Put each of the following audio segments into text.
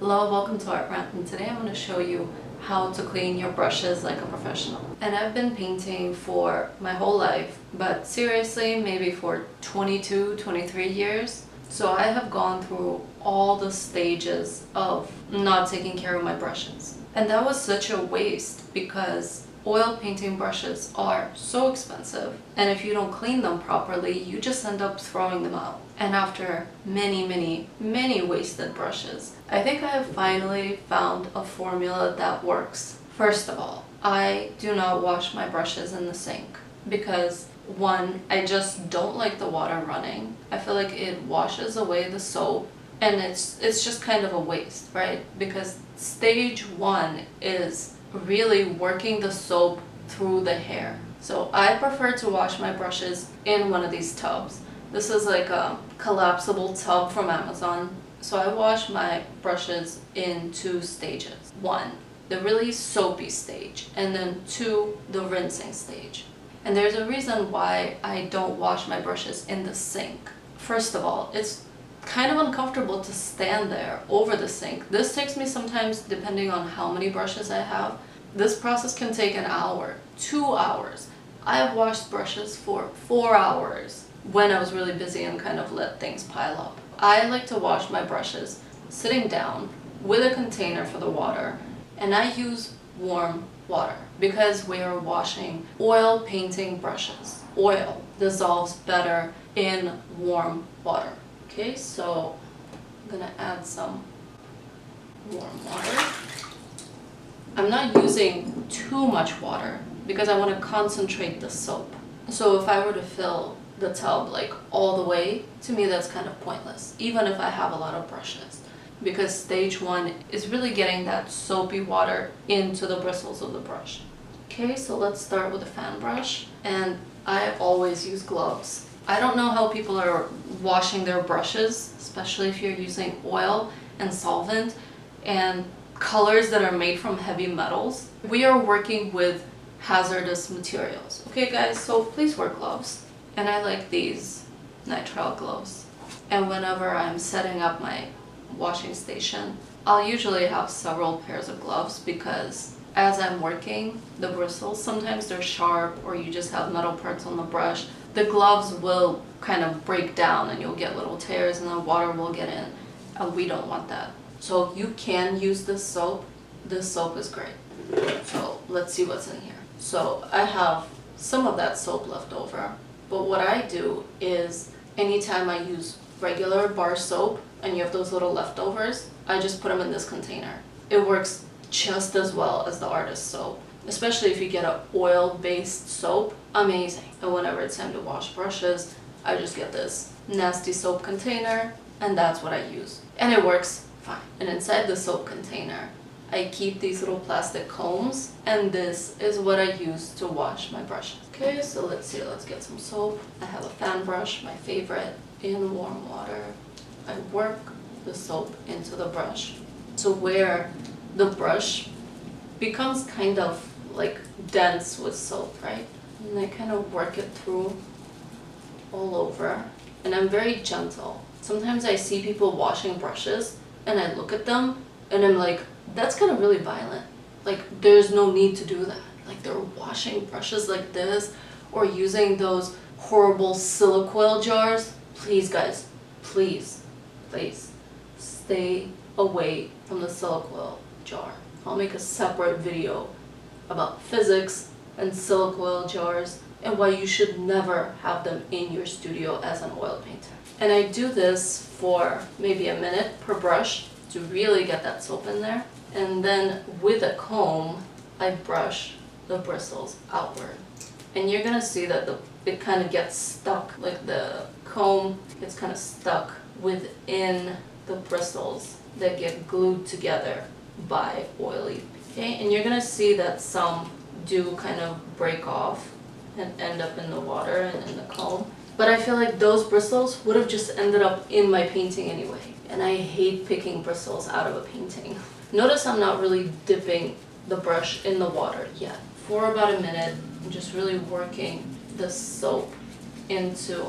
Hello, welcome to Art Rant, and today I'm going to show you how to clean your brushes like a professional. And I've been painting for my whole life, but seriously maybe for 22, 23 years. So I have gone through all the stages of not taking care of my brushes. And that was such a waste because oil painting brushes are so expensive, and if you don't clean them properly, you just end up throwing them out. And after many wasted brushes, I think I have finally found a formula that works. First of all, I do not wash my brushes in the sink because one, I just don't like the water running. I feel like it washes away the soap and it's just kind of a waste, right? Because stage one is really working the soap through the hair. So I prefer to wash my brushes in one of these tubs. This is like a collapsible tub from Amazon. So I wash my brushes in two stages. One, the really soapy stage, and then two, the rinsing stage. And there's a reason why I don't wash my brushes in the sink. First of all, it's kind of uncomfortable to stand there over the sink. This takes me sometimes, depending on how many brushes I have, this process can take an hour, 2 hours. I have washed brushes for 4 hours when I was really busy and kind of let things pile up. I like to wash my brushes sitting down with a container for the water, and I use warm water because we are washing oil painting brushes. Oil dissolves better in warm water. Okay, so I'm gonna add some warm water. I'm not using too much water because I want to concentrate the soap. So if I were to fill the tub like all the way, to me that's kind of pointless, even if I have a lot of brushes, because stage one is really getting that soapy water into the bristles of the brush. Okay, so let's start with a fan brush, and I always use gloves. I don't know how people are washing their brushes, especially if you're using oil and solvent and colors that are made from heavy metals. We are working with hazardous materials. Okay guys, so please wear gloves. And I like these nitrile gloves. And whenever I'm setting up my washing station, I'll usually have several pairs of gloves because as I'm working, the bristles, sometimes they're sharp or you just have metal parts on the brush. The gloves will kind of break down and you'll get little tears and the water will get in. And we don't want that. So you can use this soap. This soap is great. So let's see what's in here. So I have some of that soap left over. But what I do is anytime I use regular bar soap and you have those little leftovers, I just put them in this container. It works just as well as the artist soap, especially if you get an oil-based soap. Amazing. And whenever it's time to wash brushes, I just get this nasty soap container and that's what I use. And it works fine. And inside the soap container, I keep these little plastic combs, and this is what I use to wash my brushes. Okay, so let's see, let's get some soap. I have a fan brush, my favorite, in warm water. I work the soap into the brush. So where the brush becomes kind of like dense with soap, right? And I kind of work it through all over. And I'm very gentle. Sometimes I see people washing brushes and I look at them and I'm like, that's kind of really violent. Like, there's no need to do that. Like, they're washing brushes like this or using those horrible silicoil jars. Please, guys, please stay away from the silicoil jar. I'll make a separate video about physics and silicoil jars and why you should never have them in your studio as an oil painter. And I do this for maybe a minute per brush to really get that soap in there. And then with a comb, I brush the bristles outward. And you're gonna see that it kind of gets stuck, like the comb gets kind of stuck within the bristles that get glued together by oily. Okay, and you're gonna see that some do kind of break off and end up in the water and in the comb. But I feel like those bristles would have just ended up in my painting anyway. And I hate picking bristles out of a painting. Notice I'm not really dipping the brush in the water yet. For about a minute, I'm just really working the soap into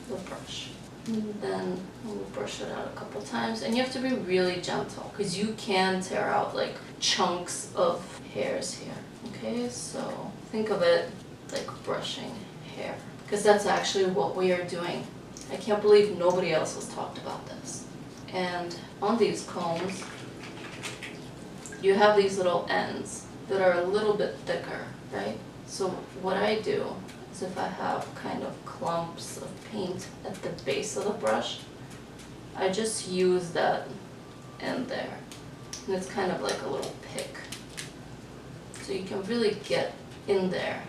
the brush. And then we'll brush it out a couple times, and you have to be really gentle because you can tear out like chunks of hairs here. Okay, so think of it like brushing hair, because that's actually what we are doing. I can't believe nobody else has talked about this. And on these combs, you have these little ends that are a little bit thicker, right? So what I do is if I have kind of clumps of paint at the base of the brush, I just use that end there. And it's kind of like a little pick. So you can really get in there.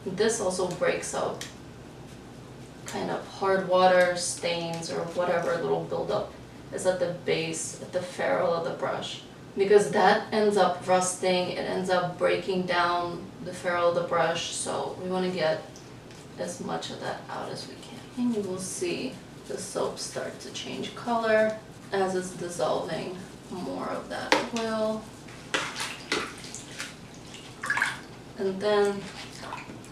This also breaks up kind of hard water stains or whatever little buildup is at the base, at the ferrule of the brush. Because that ends up rusting, it ends up breaking down the ferrule of the brush, so we want to get as much of that out as we can. And you will see the soap start to change color as it's dissolving more of that oil. And then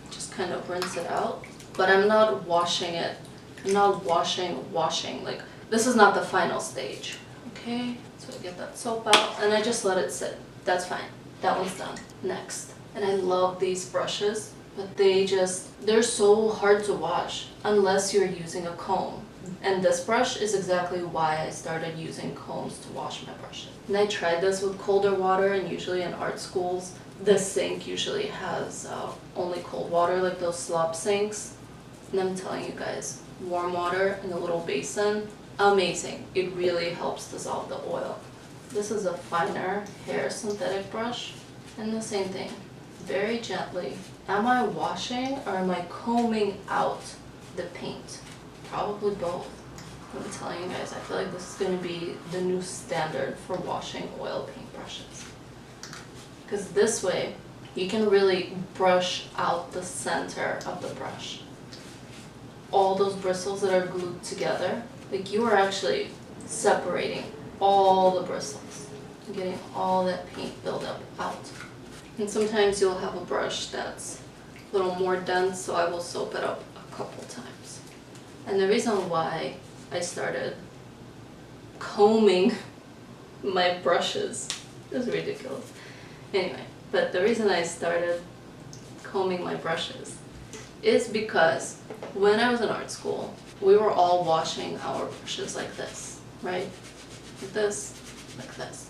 just kind of rinse it out. But I'm not washing it. I'm not washing, like this is not the final stage. Okay, so I get that soap out and I just let it sit. That's fine. That one's done. Next. And I love these brushes, but they're so hard to wash unless you're using a comb. And this brush is exactly why I started using combs to wash my brushes. And I tried this with colder water, and usually in art schools, the sink usually has only cold water, like those slop sinks. And I'm telling you guys, warm water in a little basin, amazing. It really helps dissolve the oil. This is a finer hair synthetic brush, and the same thing. Very gently. Am I washing or am I combing out the paint? Probably both. I'm telling you guys, I feel like this is going to be the new standard for washing oil paint brushes. Because this way, you can really brush out the center of the brush. All those bristles that are glued together, like you are actually separating all the bristles, getting all that paint buildup out. And sometimes you'll have a brush that's a little more dense, so I will soap it up a couple times. And the reason why I started combing my brushes is ridiculous. Anyway, but the reason I started combing my brushes is because when I was in art school, we were all washing our brushes like this, right? Like this, like this.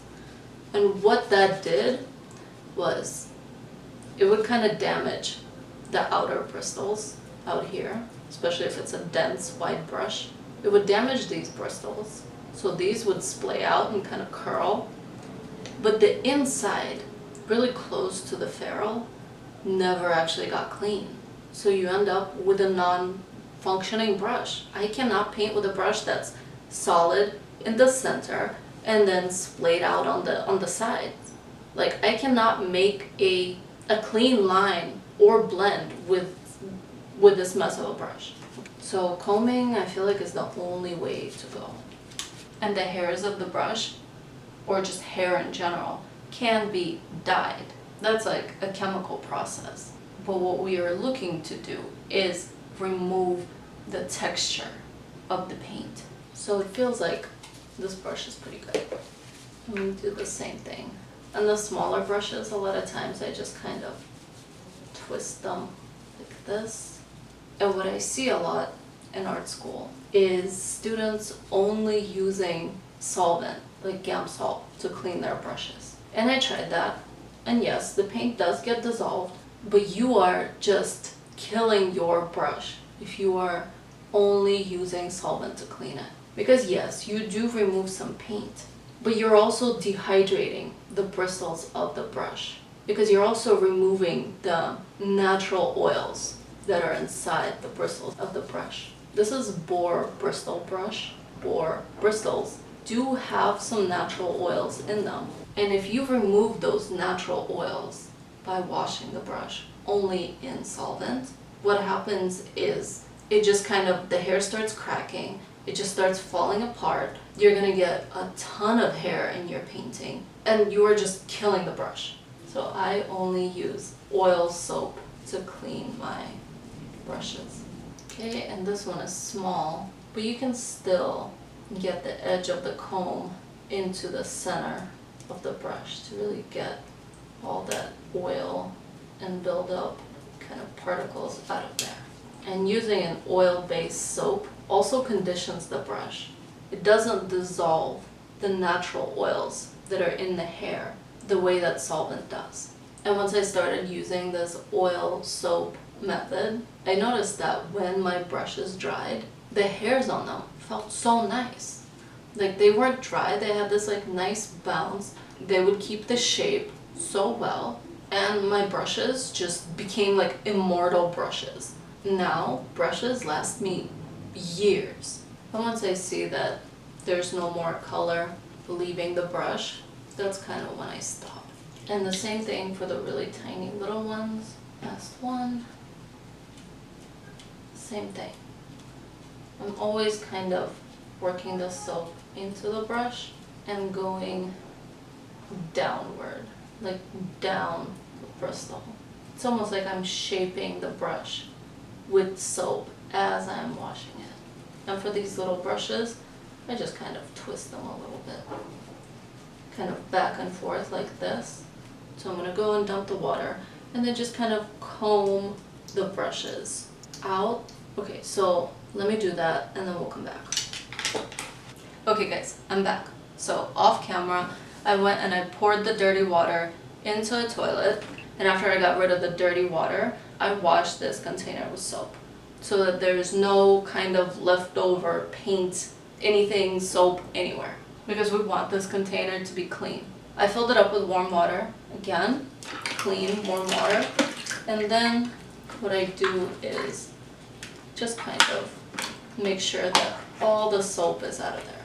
And what that did was it would kind of damage the outer bristles out here, especially if it's a dense wide brush. It would damage these bristles, so these would splay out and kind of curl. But the inside, really close to the ferrule, never actually got clean. So you end up with a non-functioning brush. I cannot paint with a brush that's solid in the center and then splayed out on the sides. Like, I cannot make a clean line or blend with this mess of a brush. So combing, I feel like, is the only way to go. And the hairs of the brush, or just hair in general, can be dyed. That's like a chemical process. But what we are looking to do is remove the texture of the paint. So it feels like this brush is pretty good. I'm going to do the same thing. And the smaller brushes, a lot of times I just kind of twist them like this. And what I see a lot in art school is students only using solvent, like Gamsol, to clean their brushes. And I tried that, and yes, the paint does get dissolved, but you are just killing your brush if you are only using solvent to clean it. Because yes, you do remove some paint, but you're also dehydrating the bristles of the brush, because you're also removing the natural oils that are inside the bristles of the brush. This is boar bristle brush. Boar bristles do have some natural oils in them. And if you remove those natural oils by washing the brush only in solvent, what happens is it just kind of, the hair starts cracking, it just starts falling apart. You're gonna get a ton of hair in your painting, and you are just killing the brush. So I only use oil soap to clean my brushes. Okay, and this one is small, but you can still get the edge of the comb into the center of the brush to really get all that oil and build up kind of particles out of there. And using an oil-based soap also conditions the brush. It doesn't dissolve the natural oils that are in the hair the way that solvent does. And once I started using this oil soap method, I noticed that when my brushes dried, the hairs on them felt so nice. Like they weren't dry, they had this like nice bounce. They would keep the shape so well, and my brushes just became like immortal brushes. Now brushes last me years. And once I see that there's no more color leaving the brush, that's kind of when I stop. And the same thing for the really tiny little ones. Last one. Same thing. I'm always kind of working the soap into the brush and going downward, like down the bristle. It's almost like I'm shaping the brush with soap as I'm washing it. And for these little brushes, I just kind of twist them a little bit, kind of back and forth like this. So I'm going to go and dump the water and then just kind of comb the brushes out. Okay, so let me do that and then we'll come back. Okay guys, I'm back. So off camera, I went and I poured the dirty water into a toilet, and after I got rid of the dirty water, I washed this container with soap so that there's no kind of leftover paint, anything, soap anywhere, because we want this container to be clean. I filled it up with warm water, again, clean, warm water, and then what I do is just kind of make sure that all the soap is out of there.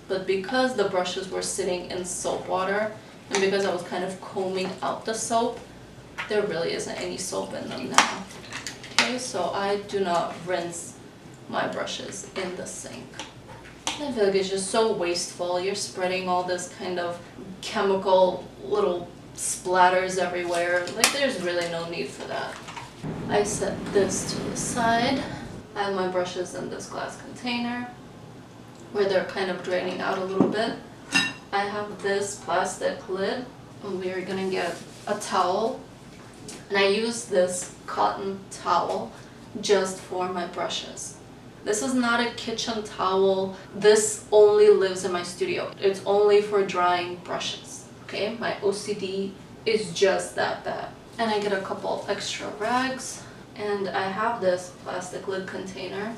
But because the brushes were sitting in soap water, and because I was kind of combing out the soap, there really isn't any soap in them now. Okay, so I do not rinse my brushes in the sink. I feel like it's just so wasteful. You're spreading all this kind of chemical little splatters everywhere. Like there's really no need for that. I set this to the side. I have my brushes in this glass container where they're kind of draining out a little bit. I have this plastic lid, and we are gonna get a towel. And I use this cotton towel just for my brushes. This is not a kitchen towel. This only lives in my studio. It's only for drying brushes. Okay, my OCD is just that bad. And I get a couple extra rags, and I have this plastic lid container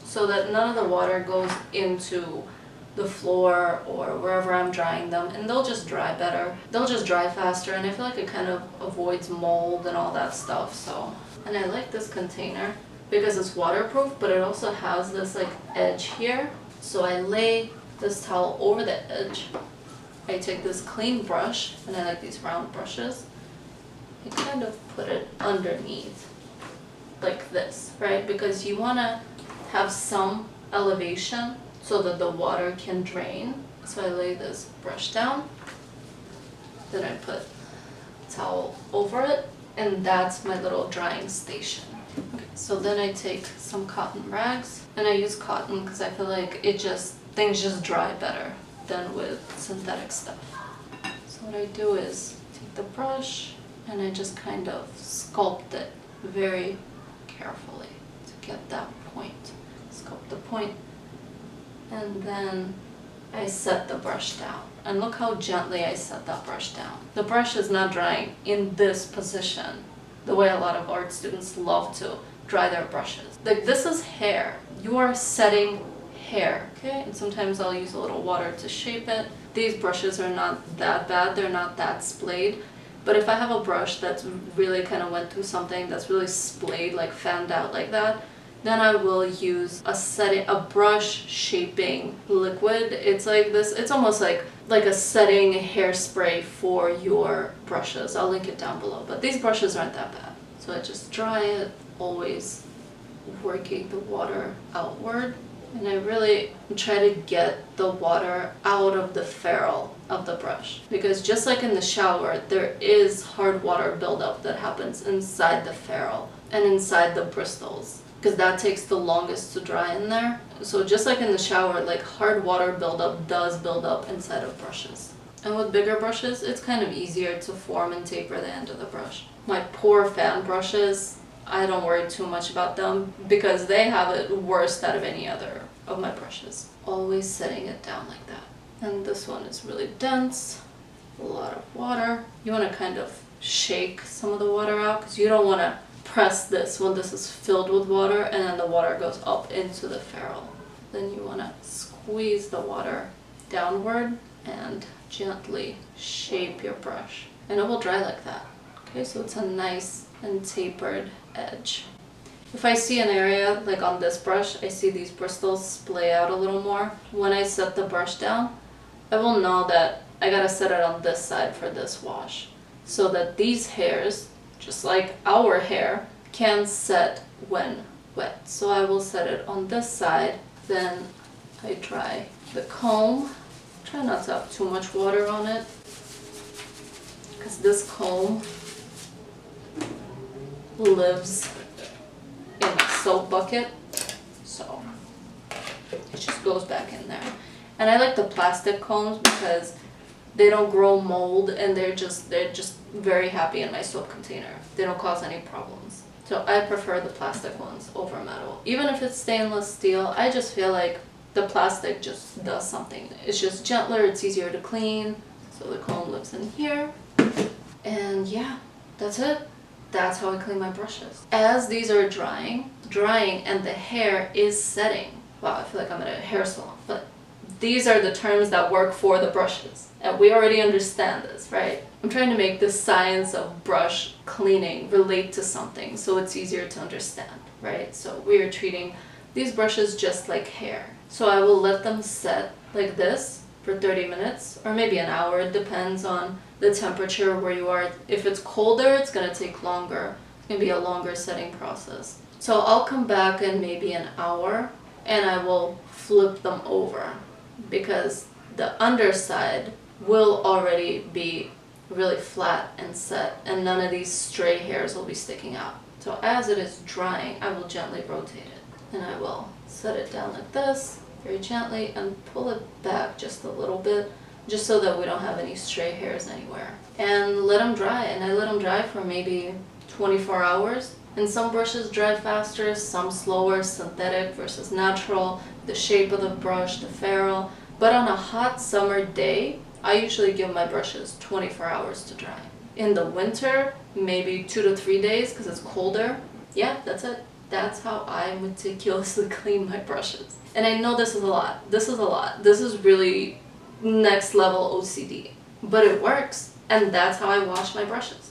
so that none of the water goes into the floor or wherever I'm drying them, and they'll just dry better. They'll just dry faster, and I feel like it kind of avoids mold and all that stuff. So, and I like this container because it's waterproof, but it also has this like edge here. So I lay this towel over the edge. I take this clean brush, and I like these round brushes. I kind of put it underneath like this, right? Because you want to have some elevation so that the water can drain. So I lay this brush down, then I put a towel over it, and that's my little drying station. Okay, so then I take some cotton rags, and I use cotton because I feel like things just dry better than with synthetic stuff. So what I do is take the brush and I just kind of sculpt it very carefully to get that point. Sculpt the point, and then I set the brush down. And look how gently I set that brush down. The brush is not drying in this position, the way a lot of art students love to dry their brushes. Like this is hair. You are setting hair, okay? And sometimes I'll use a little water to shape it. These brushes are not that bad. They're not that splayed. But if I have a brush that's really kind of went through something that's really splayed, like fanned out like that, then I will use a brush shaping liquid. It's like this, it's almost like a setting hairspray for your brushes. I'll link it down below, but these brushes aren't that bad. So I just dry it, always working the water outward. And I really try to get the water out of the ferrule of the brush. Because just like in the shower, there is hard water buildup that happens inside the ferrule and inside the bristles because that takes the longest to dry in there. So just like in the shower, like hard water buildup does build up inside of brushes. And with bigger brushes, it's kind of easier to form and taper the end of the brush. My poor fan brushes, I don't worry too much about them because they have it worst out of any other of my brushes. Always setting it down like that. And this one is really dense, a lot of water. You want to kind of shake some of the water out because you don't want to press this when this is filled with water and then the water goes up into the ferrule. Then you want to squeeze the water downward and gently shape your brush, and it will dry like that. Okay, so it's a nice and tapered edge. If I see an area, like on this brush, I see these bristles splay out a little more. When I set the brush down, I will know that I gotta set it on this side for this wash, so that these hairs, just like our hair, can set when wet. So I will set it on this side, then I dry the comb. Try not to have too much water on it, because this comb lives in a soap bucket, so it just goes back in there. And I like the plastic combs because they don't grow mold and they're just very happy in my soap container. They don't cause any problems. So I prefer the plastic ones over metal. Even if it's stainless steel, I just feel like the plastic just does something. It's just gentler, it's easier to clean. So the comb lives in here. And yeah, that's it. That's how I clean my brushes. As these are drying and the hair is setting. Wow, I feel like I'm at a hair salon. But these are the terms that work for the brushes. And we already understand this, right? I'm trying to make the science of brush cleaning relate to something so it's easier to understand, right? So we are treating these brushes just like hair. So I will let them set like this for 30 minutes or maybe an hour. It depends on the temperature where you are. If it's colder, it's gonna take longer. It's gonna be a longer setting process. So I'll come back in maybe an hour and I will flip them over because the underside will already be really flat and set and none of these stray hairs will be sticking out. So as it is drying, I will gently rotate it and I will set it down like this very gently and pull it back just a little bit, just so that we don't have any stray hairs anywhere. And let them dry, and I let them dry for maybe 24 hours. And some brushes dry faster, some slower, synthetic versus natural, the shape of the brush, the ferrule. But on a hot summer day, I usually give my brushes 24 hours to dry. In the winter, maybe 2 to 3 days because it's colder. Yeah, that's it. That's how I meticulously clean my brushes. And I know this is a lot. This is a lot. This is really next level OCD. But it works. And that's how I wash my brushes.